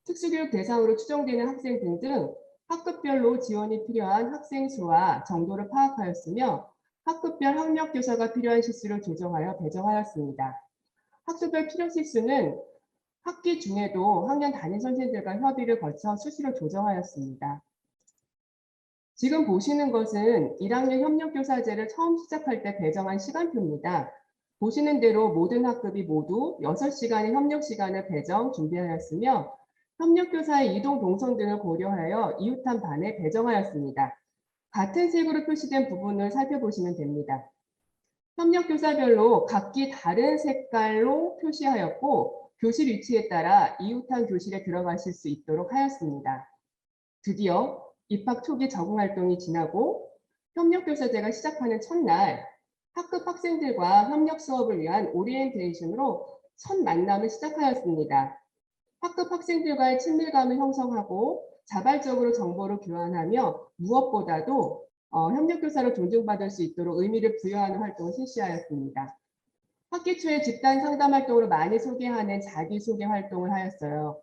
특수교육 대상으로 추정되는 학생 등등 학급별로 지원이 필요한 학생 수와 정도를 파악하였으며 학급별 협력교사가 필요한 실수를 조정하여 배정하였습니다. 학급별 필요 실수는 학기 중에도 학년 담임 선생님들과 협의를 거쳐 수시로 조정하였습니다. 지금 보시는 것은 1학년 협력교사제를 처음 시작할 때 배정한 시간표입니다. 보시는 대로 모든 학급이 모두 6시간의 협력 시간을 배정 준비하였으며 협력교사의 이동 동선 등을 고려하여 이웃한 반에 배정하였습니다. 같은 색으로 표시된 부분을 살펴보시면 됩니다. 협력교사별로 각기 다른 색깔로 표시하였고 교실 위치에 따라 이웃한 교실에 들어가실 수 있도록 하였습니다. 드디어 입학 초기 적응 활동이 지나고 협력교사제가 시작하는 첫날 학급 학생들과 협력 수업을 위한 오리엔테이션으로 첫 만남을 시작하였습니다. 학급 학생들과의 친밀감을 형성하고 자발적으로 정보를 교환하며 무엇보다도 협력교사를 존중받을 수 있도록 의미를 부여하는 활동을 실시하였습니다. 학기 초에 집단 상담 활동으로 많이 소개하는 자기소개 활동을 하였어요.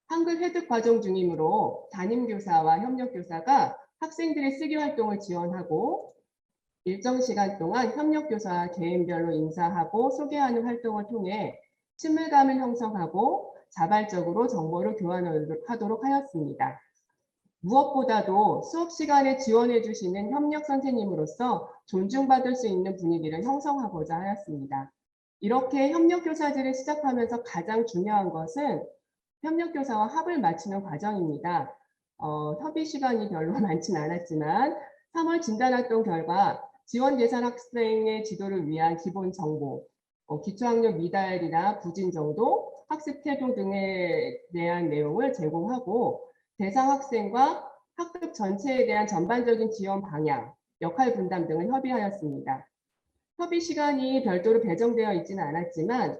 한글 획득 과정 중이므로 담임교사와 협력교사가 학생들의 쓰기 활동을 지원하고 일정 시간 동안 협력교사와 개인별로 인사하고 소개하는 활동을 통해 친밀감을 형성하고 자발적으로 정보를 교환하도록 하였습니다. 무엇보다도 수업 시간에 지원해 주시는 협력 선생님으로서 존중받을 수 있는 분위기를 형성하고자 하였습니다. 이렇게 협력교사제를 시작하면서 가장 중요한 것은 협력교사와 합을 맞추는 과정입니다. 협의 시간이 별로 많지는 않았지만 3월 진단활동 결과 지원 대상 학생의 지도를 위한 기본 정보, 기초학력 미달이나 부진 정도, 학습 태도 등에 대한 내용을 제공하고 대상 학생과 학급 전체에 대한 전반적인 지원 방향, 역할 분담 등을 협의하였습니다. 협의 시간이 별도로 배정되어 있지는 않았지만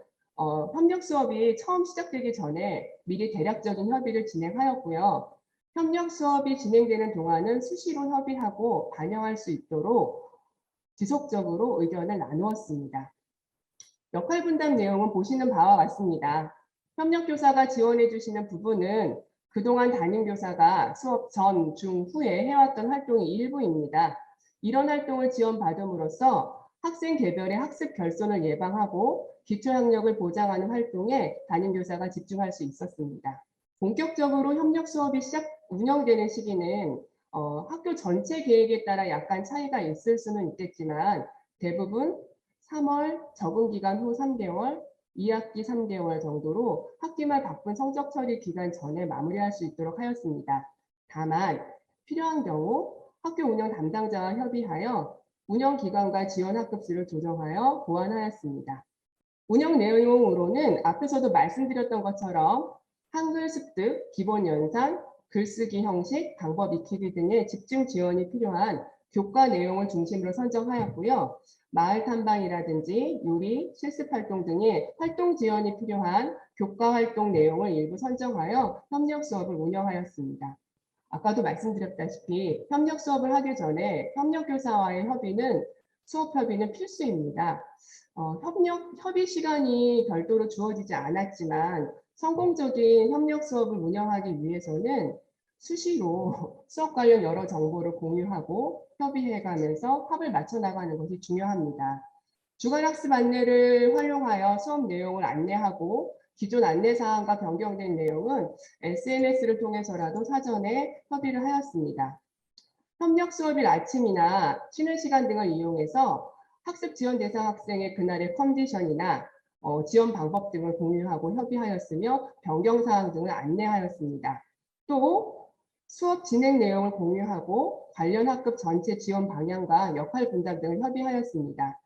협력 수업이 처음 시작되기 전에 미리 대략적인 협의를 진행하였고요. 협력 수업이 진행되는 동안은 수시로 협의하고 반영할 수 있도록 지속적으로 의견을 나누었습니다. 역할 분담 내용은 보시는 바와 같습니다. 협력교사가 지원해 주시는 부분은 그동안 담임교사가 수업 전, 중, 후에 해왔던 활동의 일부입니다. 이런 활동을 지원받음으로써 학생 개별의 학습 결손을 예방하고 기초학력을 보장하는 활동에 담임교사가 집중할 수 있었습니다. 본격적으로 협력 수업이 운영되는 시기는 학교 전체 계획에 따라 약간 차이가 있을 수는 있겠지만 대부분 3월, 적응 기간 후 3개월, 2학기 3개월 정도로 학기말 바쁜 성적 처리 기간 전에 마무리할 수 있도록 하였습니다. 다만 필요한 경우 학교 운영 담당자와 협의하여 운영 기간과 지원 학급수를 조정하여 보완하였습니다. 운영 내용으로는 앞에서도 말씀드렸던 것처럼 한글 습득, 기본 연산, 글쓰기 형식, 방법 익히기 등의 집중 지원이 필요한 교과 내용을 중심으로 선정하였고요. 마을 탐방이라든지 요리, 실습 활동 등의 활동 지원이 필요한 교과 활동 내용을 일부 선정하여 협력 수업을 운영하였습니다. 아까도 말씀드렸다시피 협력 수업을 하기 전에 협력교사와의 협의는 수업 협의는 필수입니다. 협의 시간이 별도로 주어지지 않았지만 성공적인 협력 수업을 운영하기 위해서는 수시로 수업 관련 여러 정보를 공유하고 협의해가면서 합을 맞춰 나가는 것이 중요합니다. 주간학습 안내를 활용하여 수업 내용을 안내하고 기존 안내 사항과 변경된 내용은 SNS를 통해서라도 사전에 협의를 하였습니다. 협력 수업일 아침이나 쉬는 시간 등을 이용해서 학습 지원 대상 학생의 그날의 컨디션이나 지원 방법 등을 공유하고 협의하였으며 변경 사항 등을 안내하였습니다. 또 수업 진행 내용을 공유하고 관련 학급 전체 지원 방향과 역할 분담 등을 협의하였습니다.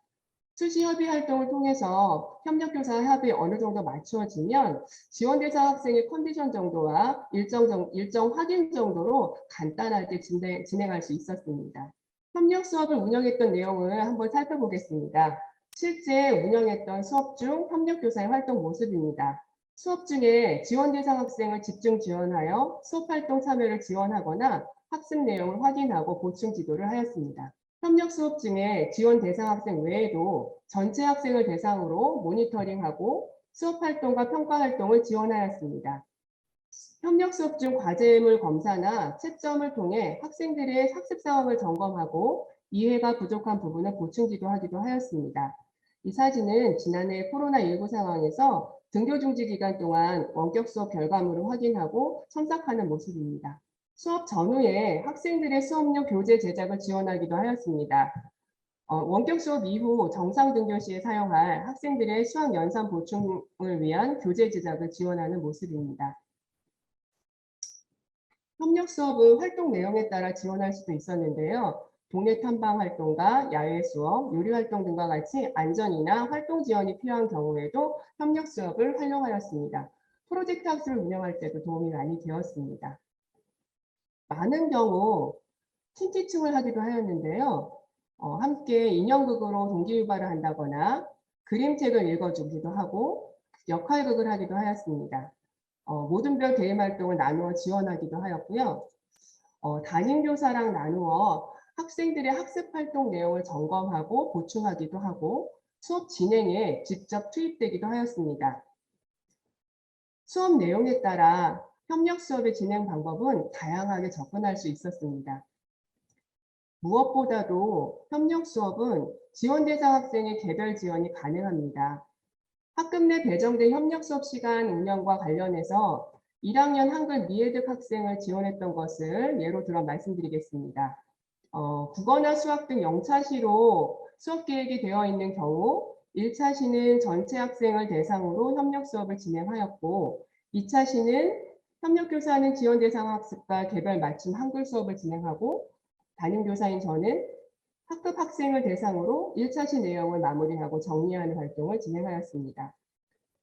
수시 협의 활동을 통해서 협력교사 협의에 어느 정도 맞추어지면 지원 대상 학생의 컨디션 정도와 일정 확인 정도로 간단하게 진행할 수 있었습니다. 협력 수업을 운영했던 내용을 한번 살펴보겠습니다. 실제 운영했던 수업 중 협력교사의 활동 모습입니다. 수업 중에 지원 대상 학생을 집중 지원하여 수업 활동 참여를 지원하거나 학습 내용을 확인하고 보충 지도를 하였습니다. 협력 수업 중에 지원 대상 학생 외에도 전체 학생을 대상으로 모니터링하고 수업 활동과 평가 활동을 지원하였습니다. 협력 수업 중 과제물 검사나 채점을 통해 학생들의 학습 상황을 점검하고 이해가 부족한 부분을 보충 지도하기도 하였습니다. 이 사진은 지난해 코로나19 상황에서 등교 중지 기간 동안 원격 수업 결과물을 확인하고 첨삭하는 모습입니다. 수업 전후에 학생들의 수업용 교재 제작을 지원하기도 하였습니다. 원격 수업 이후 정상 등교 시에 사용할 학생들의 수학 연산 보충을 위한 교재 제작을 지원하는 모습입니다. 협력 수업은 활동 내용에 따라 지원할 수도 있었는데요. 동네 탐방 활동과 야외 수업, 요리 활동 등과 같이 안전이나 활동 지원이 필요한 경우에도 협력 수업을 활용하였습니다. 프로젝트 학습을 운영할 때도 도움이 많이 되었습니다. 많은 경우 팀티칭을 하기도 하였는데요. 함께 인형극으로 동기유발을 한다거나 그림책을 읽어주기도 하고 역할극을 하기도 하였습니다. 모든 별 개임 활동을 나누어 지원하기도 하였고요. 담임교사랑 나누어 학생들의 학습 활동 내용을 점검하고 보충하기도 하고 수업 진행에 직접 투입되기도 하였습니다. 수업 내용에 따라 협력 수업의 진행 방법은 다양하게 접근할 수 있었습니다. 무엇보다도 협력 수업은 지원 대상 학생의 개별 지원이 가능합니다. 학급 내 배정된 협력 수업 시간 운영과 관련해서 1학년 한글 미해득 학생을 지원했던 것을 예로 들어 말씀드리겠습니다. 국어나 수학 등 0차시로 수업 계획이 되어 있는 경우 1차시는 전체 학생을 대상으로 협력 수업을 진행하였고 2차시는 협력교사는 지원 대상 학습과 개별 맞춤 한글 수업을 진행하고 담임교사인 저는 학급 학생을 대상으로 1차시 내용을 마무리하고 정리하는 활동을 진행하였습니다.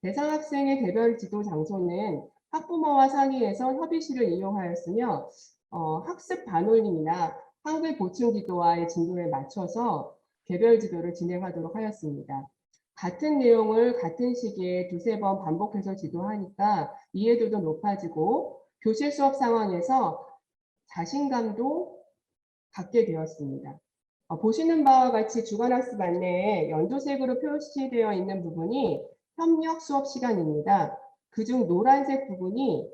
대상 학생의 개별 지도 장소는 학부모와 상의해서 협의실을 이용하였으며 학습 반올림이나 한글 보충 지도와의 진도에 맞춰서 개별 지도를 진행하도록 하였습니다. 같은 내용을 같은 시기에 두세 번 반복해서 지도하니까 이해도도 높아지고 교실 수업 상황에서 자신감도 갖게 되었습니다. 보시는 바와 같이 주간학습 안내에 연두색으로 표시되어 있는 부분이 협력 수업 시간입니다. 그중 노란색 부분이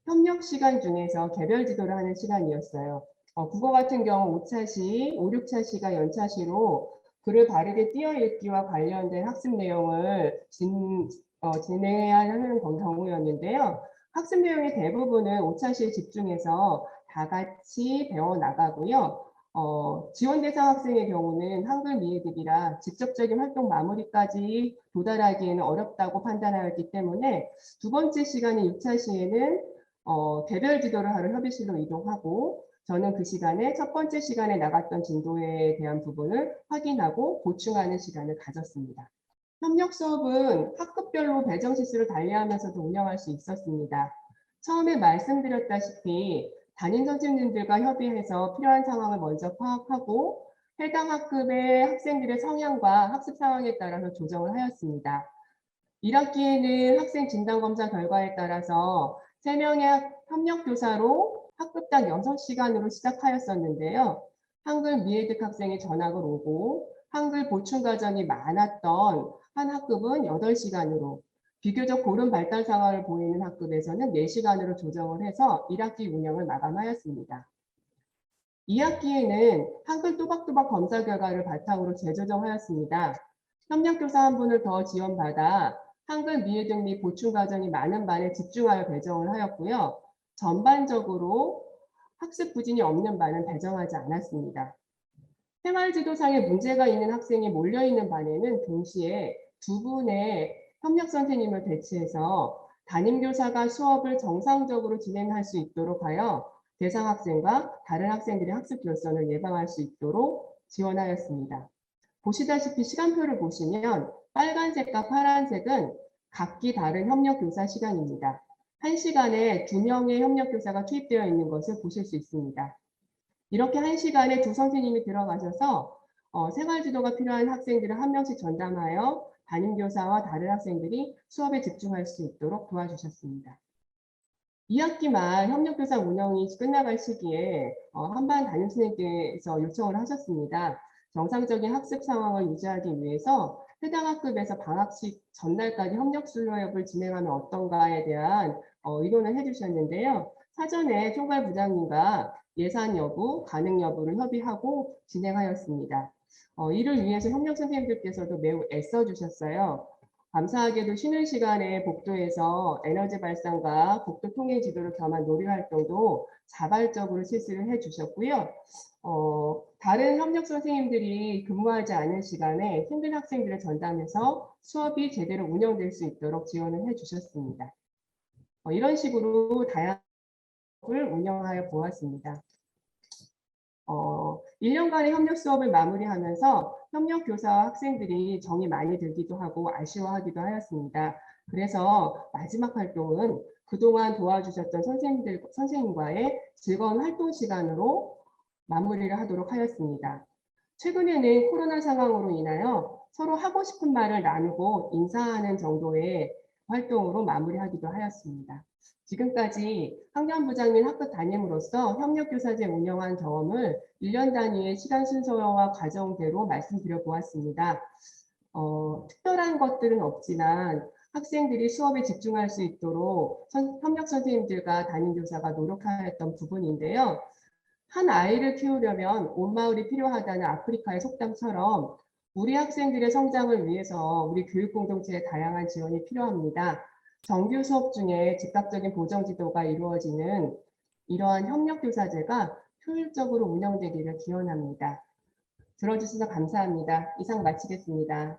협력 시간 중에서 개별 지도를 하는 시간이었어요. 국어 같은 경우 5차시, 5, 6차시가 연차시로 글을 바르게 띄어 읽기와 관련된 학습 내용을 진행해야 하는 경우였는데요. 학습 내용의 대부분은 5차시에 집중해서 다 같이 배워나가고요. 지원 대상 학생의 경우는 한글 미해득이라 직접적인 활동 마무리까지 도달하기에는 어렵다고 판단하였기 때문에 두 번째 시간인 6차시에는 개별 지도를 하러 협의실로 이동하고 저는 그 시간에 첫 번째 시간에 나갔던 진도에 대한 부분을 확인하고 보충하는 시간을 가졌습니다. 협력 수업은 학급별로 배정 실수를 달리하면서도 운영할 수 있었습니다. 처음에 말씀드렸다시피 담임 선생님들과 협의해서 필요한 상황을 먼저 파악하고 해당 학급의 학생들의 성향과 학습 상황에 따라서 조정을 하였습니다. 1학기에는 학생 진단검사 결과에 따라서 3명의 협력교사로 학급당 6시간으로 시작하였었는데요. 한글 미해득 학생이 전학을 오고 한글 보충 과정이 많았던 한 학급은 8시간으로 비교적 고른 발달 상황을 보이는 학급에서는 4시간으로 조정을 해서 1학기 운영을 마감하였습니다. 2학기에는 한글 또박또박 검사 결과를 바탕으로 재조정하였습니다. 협력교사 한 분을 더 지원받아 한글 미해득 및 보충 과정이 많은 반에 집중하여 배정을 하였고요. 전반적으로 학습 부진이 없는 반은 배정하지 않았습니다. 생활지도상에 문제가 있는 학생이 몰려있는 반에는 동시에 2분의 협력 선생님을 배치해서 담임교사가 수업을 정상적으로 진행할 수 있도록 하여 대상 학생과 다른 학생들의 학습 결손을 예방할 수 있도록 지원하였습니다. 보시다시피 시간표를 보시면 빨간색과 파란색은 각기 다른 협력교사 시간입니다. 1시간에 2명의 협력교사가 투입되어 있는 것을 보실 수 있습니다. 이렇게 1시간에 2 선생님이 들어가셔서 생활지도가 필요한 학생들을 한 명씩 전담하여 담임교사와 다른 학생들이 수업에 집중할 수 있도록 도와주셨습니다. 2학기 말 협력교사 운영이 끝나갈 시기에 한반 담임선생님께서 요청을 하셨습니다. 정상적인 학습 상황을 유지하기 위해서 해당 학급에서 방학식 전날까지 협력 수업을 진행하면 어떤가에 대한 의논을 해주셨는데요. 사전에 총괄부장님과 예산 여부, 가능 여부를 협의하고 진행하였습니다. 이를 위해서 협력 선생님들께서도 매우 애써주셨어요. 감사하게도 쉬는 시간에 복도에서 에너지 발산과 복도 통행 지도를 겸한 놀이 활동도 자발적으로 실시를 해주셨고요. 다른 협력 선생님들이 근무하지 않은 시간에 힘든 학생들을 전담해서 수업이 제대로 운영될 수 있도록 지원을 해주셨습니다. 이런 식으로 다양한 수업을 운영하여 보았습니다. 1년간의 협력 수업을 마무리하면서 협력 교사와 학생들이 정이 많이 들기도 하고 아쉬워하기도 하였습니다. 그래서 마지막 활동은 그동안 도와주셨던 선생님과의 즐거운 활동 시간으로 마무리를 하도록 하였습니다. 최근에는 코로나 상황으로 인하여 서로 하고 싶은 말을 나누고 인사하는 정도의 활동으로 마무리하기도 하였습니다. 지금까지 학년부장 및 학급 담임으로서 협력교사제 운영한 경험을 1년 단위의 시간 순서와 과정대로 말씀드려 보았습니다. 특별한 것들은 없지만 학생들이 수업에 집중할 수 있도록 협력 선생님들과 담임교사가 노력하였던 부분인데요. 한 아이를 키우려면 온 마을이 필요하다는 아프리카의 속담처럼 우리 학생들의 성장을 위해서 우리 교육 공동체의 다양한 지원이 필요합니다. 정규 수업 중에 즉각적인 보정 지도가 이루어지는 이러한 협력교사제가 효율적으로 운영되기를 기원합니다. 들어주셔서 감사합니다. 이상 마치겠습니다.